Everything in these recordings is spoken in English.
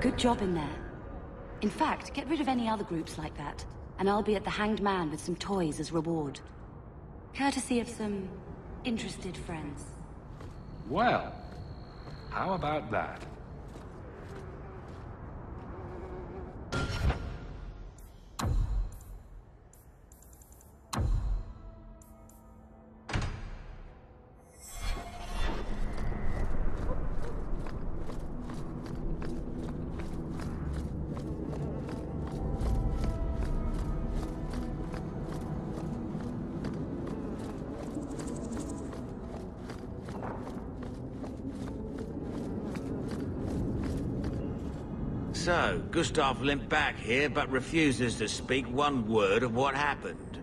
Good job in there. In fact, get rid of any other groups like that, and I'll be at the Hanged Man with some toys as reward. Courtesy of some interested friends. Well, how about that? So, Gustav limped back here, but refuses to speak one word of what happened.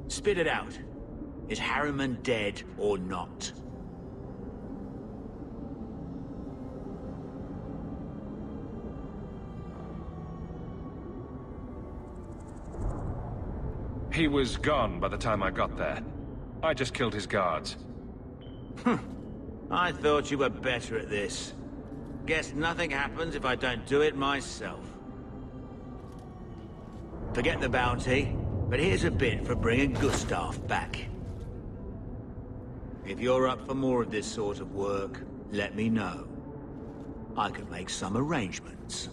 Spit it out. Is Harriman dead or not? He was gone by the time I got there. I just killed his guards. I thought you were better at this. Guess nothing happens if I don't do it myself. Forget the bounty, but here's a bit for bringing Gustav back. If you're up for more of this sort of work, let me know. I can make some arrangements.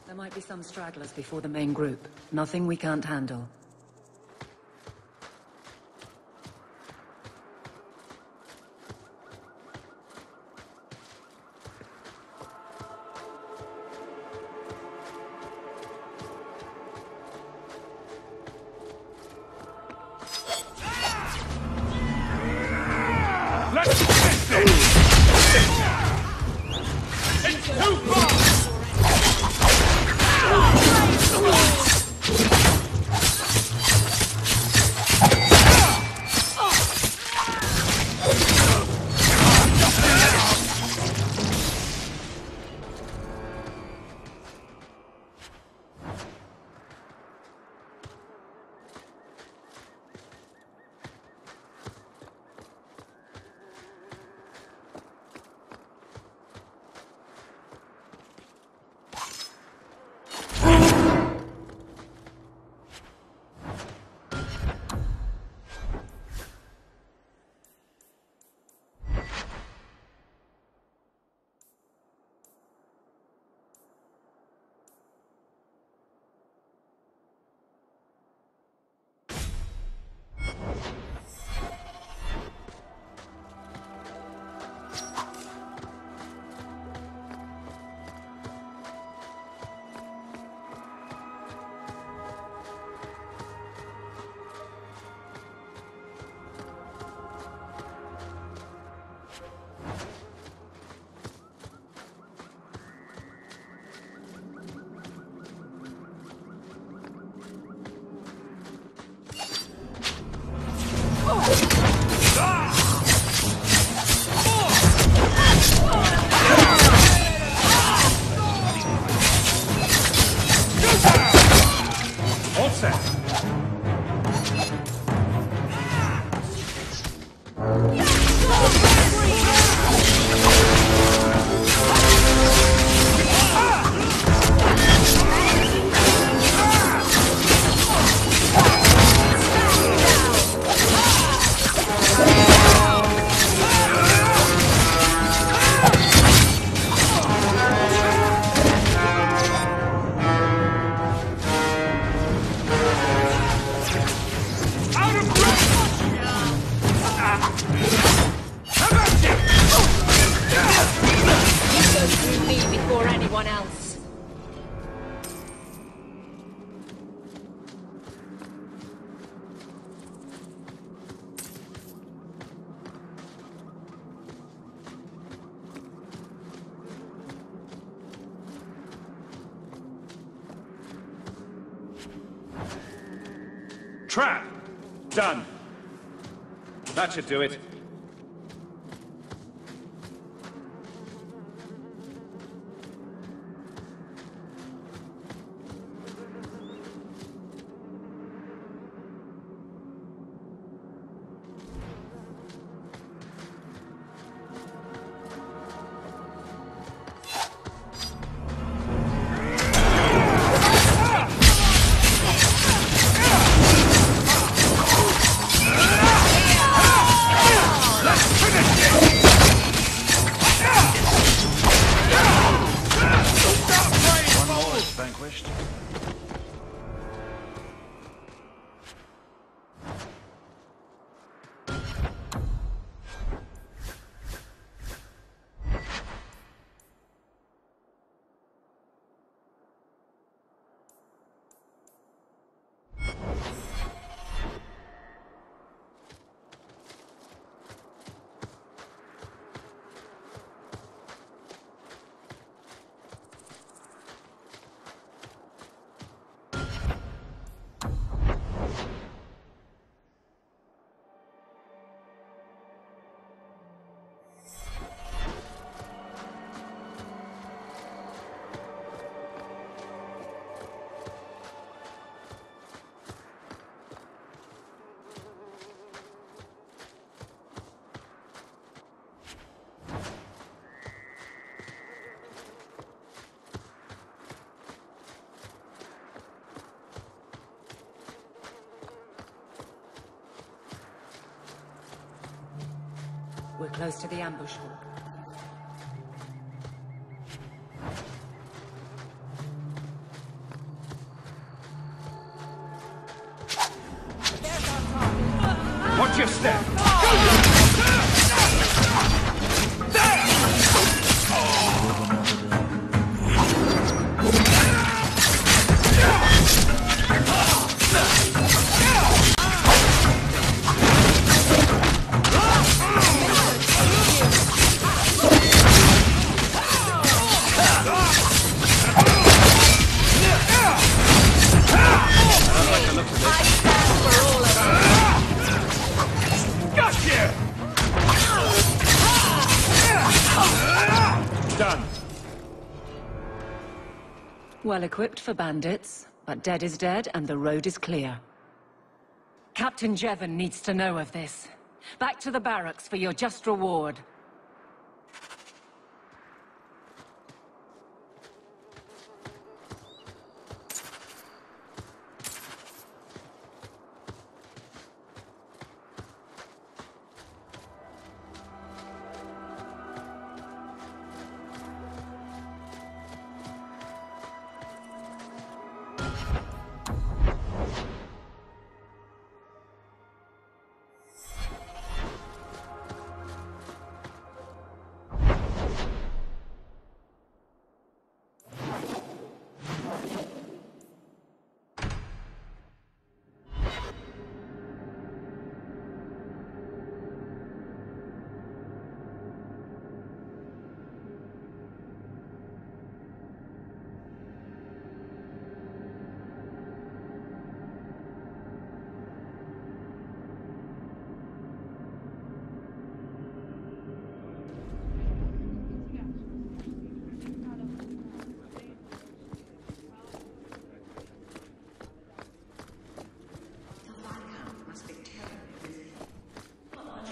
There might be some stragglers before the main group. Nothing we can't handle. Let's finish this! It's too anyone else. Trap! Done. That should do it. Vanquished. We're close to the ambush hall. Watch your step! Done. Well equipped for bandits, but dead is dead and the road is clear. Captain Jevon needs to know of this. Back to the barracks for your just reward.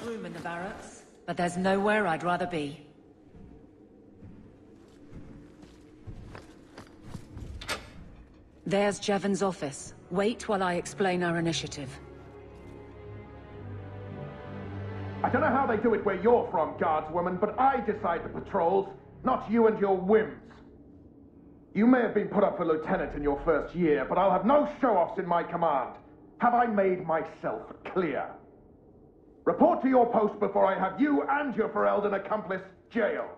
Room in the barracks, but there's nowhere I'd rather be. There's Jevon's office. Wait while I explain our initiative. I don't know how they do it where you're from, guardswoman, but I decide the patrols, not you and your whims. You may have been put up for lieutenant in your first year, but I'll have no show-offs in my command. Have I made myself clear? Report to your post before I have you and your Ferelden accomplice jailed.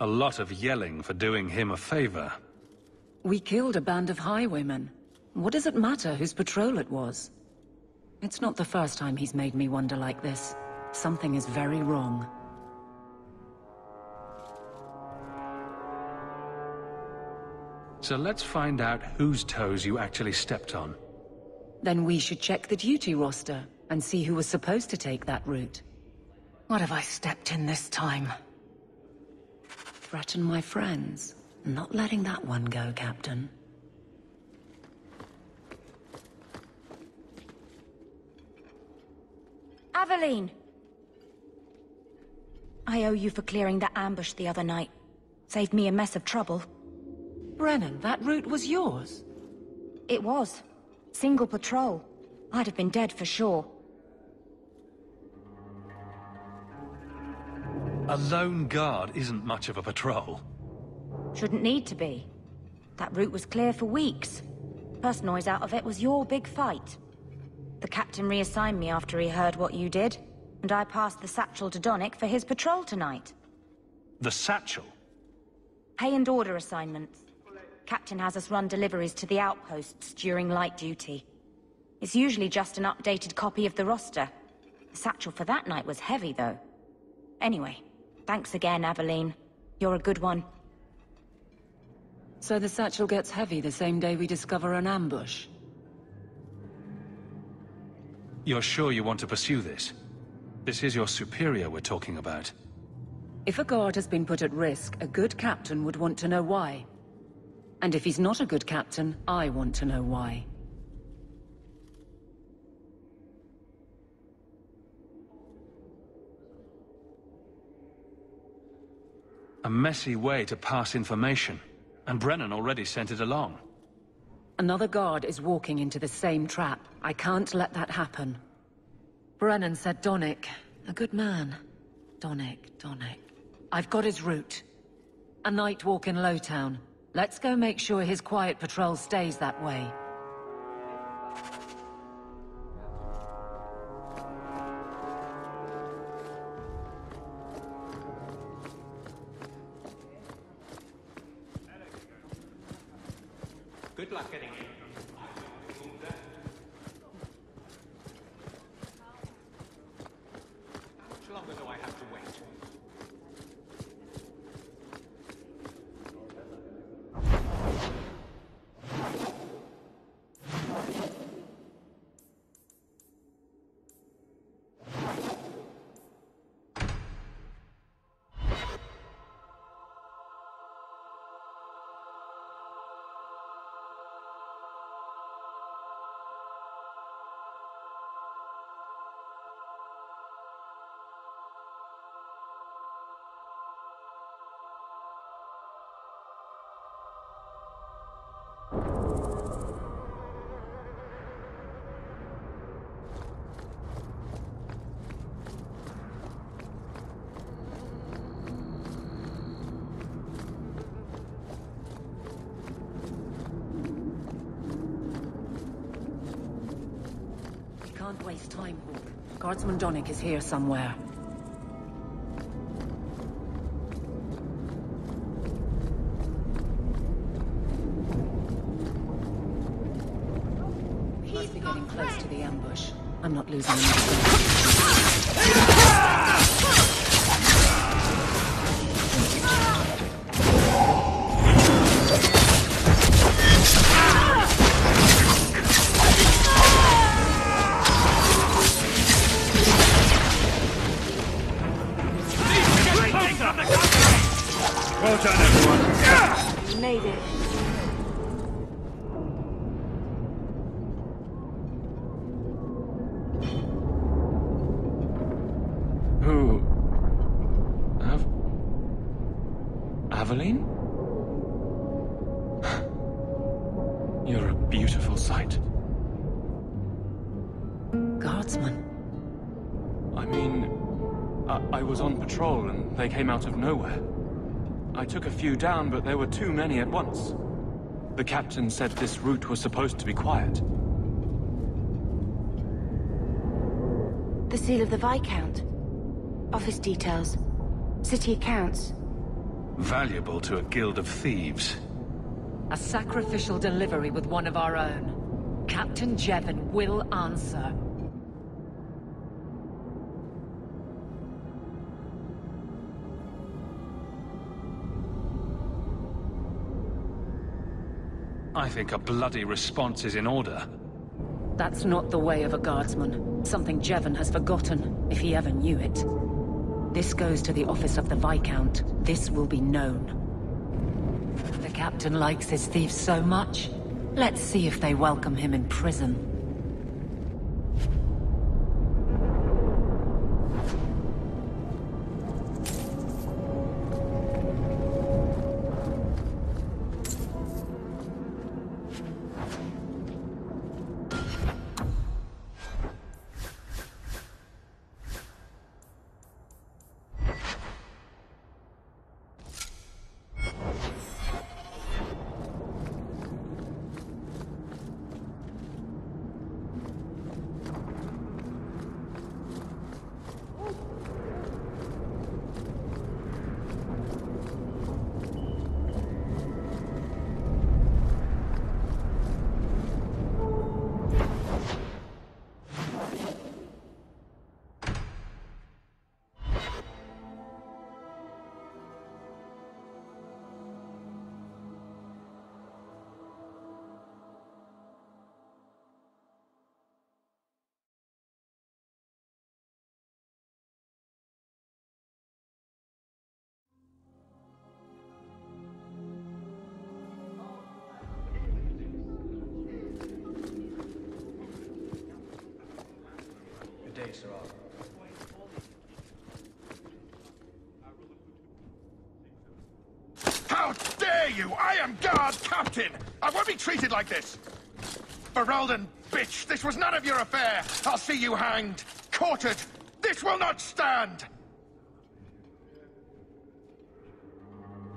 A lot of yelling for doing him a favor. We killed a band of highwaymen. What does it matter whose patrol it was? It's not the first time he's made me wonder like this. Something is very wrong. So let's find out whose toes you actually stepped on. Then we should check the duty roster and see who was supposed to take that route. What have I stepped in this time? Threaten my friends. Not letting that one go, Captain. Aveline! I owe you for clearing that ambush the other night. Saved me a mess of trouble. Brennan, that route was yours? It was. Single patrol. I'd have been dead for sure. A lone guard isn't much of a patrol. Shouldn't need to be. That route was clear for weeks. First noise out of it was your big fight. The captain reassigned me after he heard what you did, and I passed the satchel to Donnic for his patrol tonight. The satchel? Pay and order assignments. Captain has us run deliveries to the outposts during light duty. It's usually just an updated copy of the roster. The satchel for that night was heavy, though. Anyway, thanks again, Aveline. You're a good one. So the satchel gets heavy the same day we discover an ambush? You're sure you want to pursue this? This is your superior we're talking about. If a guard has been put at risk, a good captain would want to know why. And if he's not a good captain, I want to know why. A messy way to pass information, and Brennan already sent it along. Another guard is walking into the same trap. I can't let that happen. Brennan said Donnic. A good man. Donnic. I've got his route. A night walk in Lowtown. Let's go make sure his quiet patrol stays that way. Good luck getting in. How much longer do I have to wait? Can't waste time, Hawk. Guardsman Donnic is here somewhere. We must be getting close to the ambush. I'm not losing any time. Well done, everyone. You made it. Who? Aveline? You're a beautiful sight. Guardsman. I mean, I was on patrol and they came out of nowhere. I took a few down, but there were too many at once. The captain said this route was supposed to be quiet. The seal of the Viscount. Office details. City accounts. Valuable to a guild of thieves. A sacrificial delivery with one of our own. Captain Jevon will answer. I think a bloody response is in order. That's not the way of a guardsman. Something Jevon has forgotten, if he ever knew it. This goes to the office of the Viscount. This will be known. The captain likes his thieves so much. Let's see if they welcome him in prison. How dare you! I am Guard Captain! I won't be treated like this! Ferelden, bitch! This was none of your affair! I'll see you hanged! Quartered! This will not stand!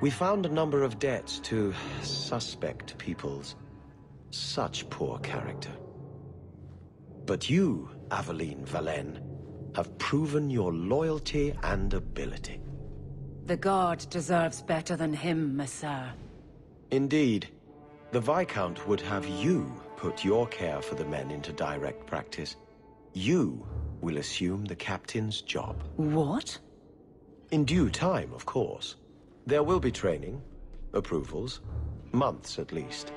We found a number of debts to suspect peoples. Such poor character. But you, Aveline Valen, have proven your loyalty and ability. The Guard deserves better than him, Messere. Indeed. The Viscount would have you put your care for the men into direct practice. You will assume the captain's job. What? In due time, of course. There will be training, approvals, months at least.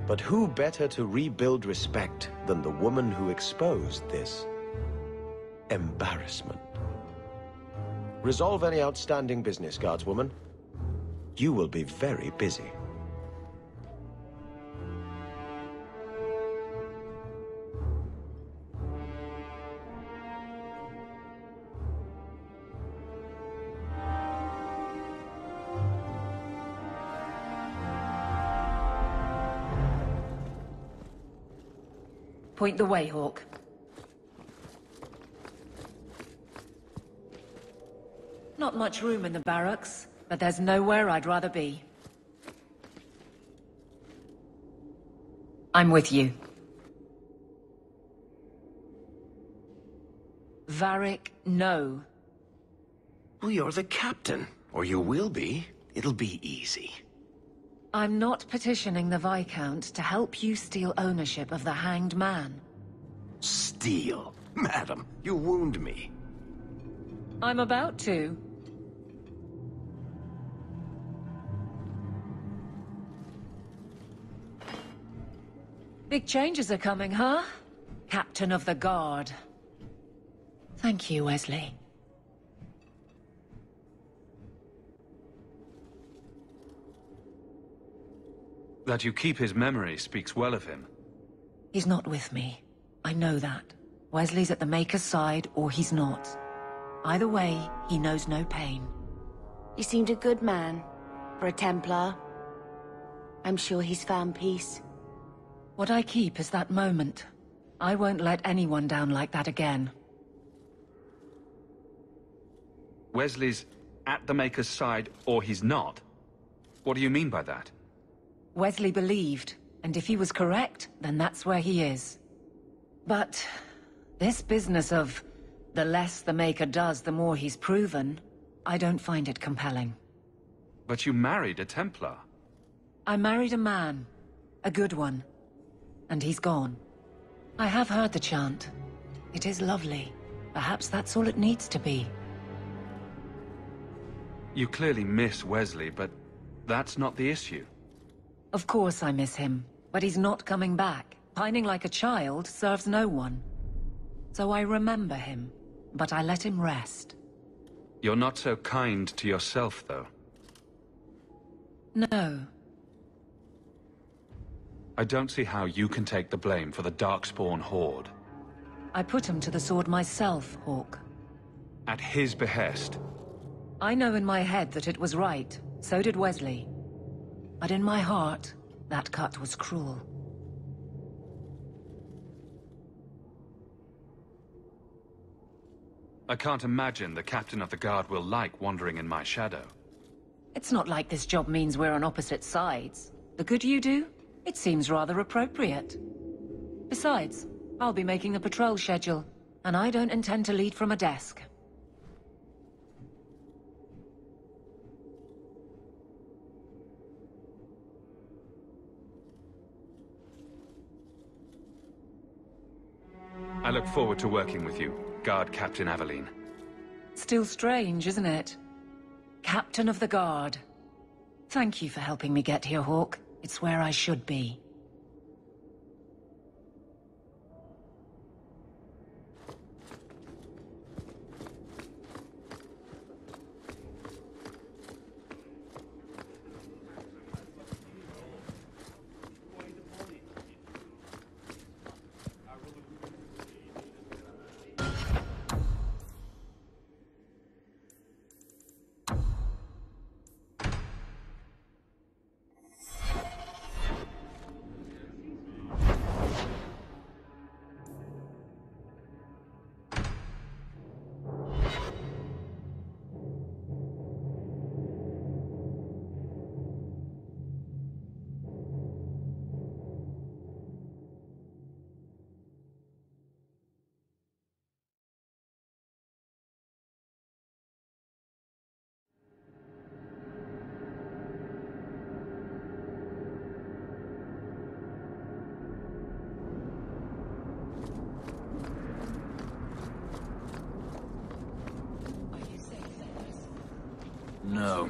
But who better to rebuild respect than the woman who exposed this embarrassment? Resolve any outstanding business, guardswoman. You will be very busy. Point the way, Hawke. Not much room in the barracks, but there's nowhere I'd rather be. I'm with you. Varric, no. Well, you're the captain. Or you will be. It'll be easy. I'm not petitioning the Viscount to help you steal ownership of the Hanged Man. Steal? Madam, you wound me. I'm about to. Big changes are coming, huh? Captain of the Guard. Thank you, Wesley. That you keep his memory speaks well of him. He's not with me. I know that. Wesley's at the Maker's side, or he's not. Either way, he knows no pain. He seemed a good man. For a Templar. I'm sure he's found peace. What I keep is that moment. I won't let anyone down like that again. Wesley's at the Maker's side, or he's not? What do you mean by that? Wesley believed, and if he was correct, then that's where he is. But this business of the less the Maker does, the more he's proven, I don't find it compelling. But you married a Templar. I married a man. A good one. And he's gone. I have heard the chant. It is lovely. Perhaps that's all it needs to be. You clearly miss Wesley, but that's not the issue. Of course I miss him, but he's not coming back. Pining like a child serves no one. So I remember him, but I let him rest. You're not so kind to yourself, though. No. I don't see how you can take the blame for the Darkspawn Horde. I put him to the sword myself, Hawke. At his behest. I know in my head that it was right. So did Wesley. But in my heart, that cut was cruel. I can't imagine the Captain of the Guard will like wandering in my shadow. It's not like this job means we're on opposite sides. The good you do? It seems rather appropriate. Besides, I'll be making the patrol schedule, and I don't intend to lead from a desk. I look forward to working with you, Guard Captain Aveline. Still strange, isn't it? Captain of the Guard. Thank you for helping me get here, Hawke. It's where I should be. No.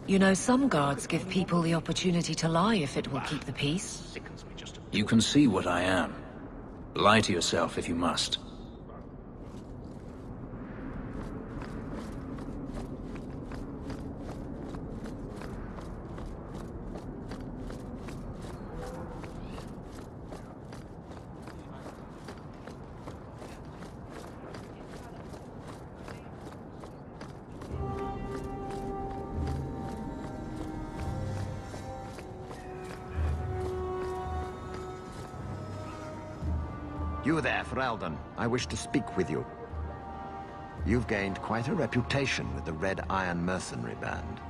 You know, some guards give people the opportunity to lie if it will keep the peace. You can see what I am. Lie to yourself if you must. You there, Ferelden. I wish to speak with you. You've gained quite a reputation with the Red Iron Mercenary Band.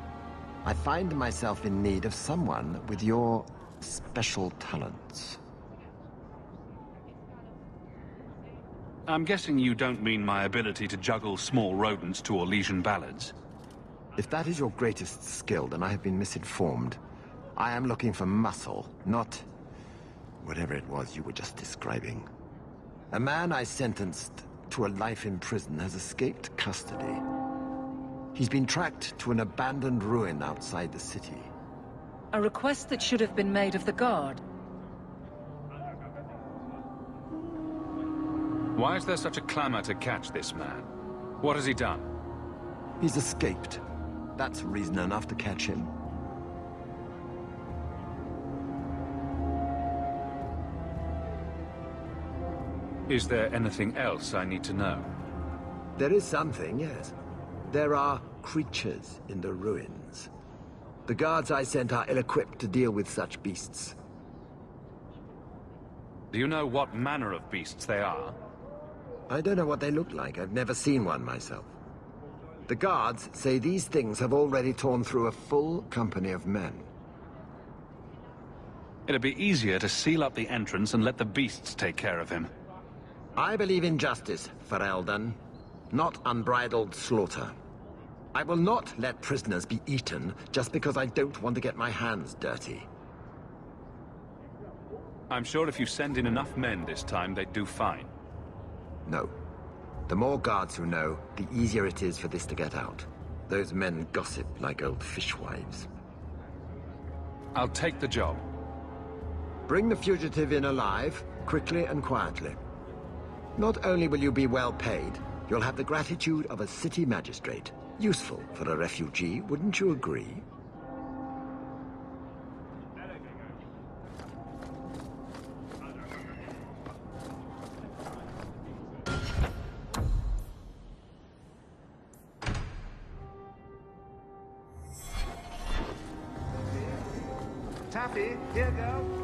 I find myself in need of someone with your special talents. I'm guessing you don't mean my ability to juggle small rodents to Orlesian ballads. If that is your greatest skill, then I have been misinformed. I am looking for muscle, not whatever it was you were just describing. A man I sentenced to a life in prison has escaped custody. He's been tracked to an abandoned ruin outside the city. A request that should have been made of the Guard. Why is there such a clamor to catch this man? What has he done? He's escaped. That's reason enough to catch him. Is there anything else I need to know? There is something, yes. There are creatures in the ruins. The guards I sent are ill-equipped to deal with such beasts. Do you know what manner of beasts they are? I don't know what they look like. I've never seen one myself. The guards say these things have already torn through a full company of men. It'd be easier to seal up the entrance and let the beasts take care of him. I believe in justice, Ferelden, not unbridled slaughter. I will not let prisoners be eaten just because I don't want to get my hands dirty. I'm sure if you send in enough men this time, they'd do fine. No. The more guards who know, the easier it is for this to get out. Those men gossip like old fishwives. I'll take the job. Bring the fugitive in alive, quickly and quietly. Not only will you be well paid, you'll have the gratitude of a city magistrate. Useful for a refugee, wouldn't you agree? Taffy, here, girl.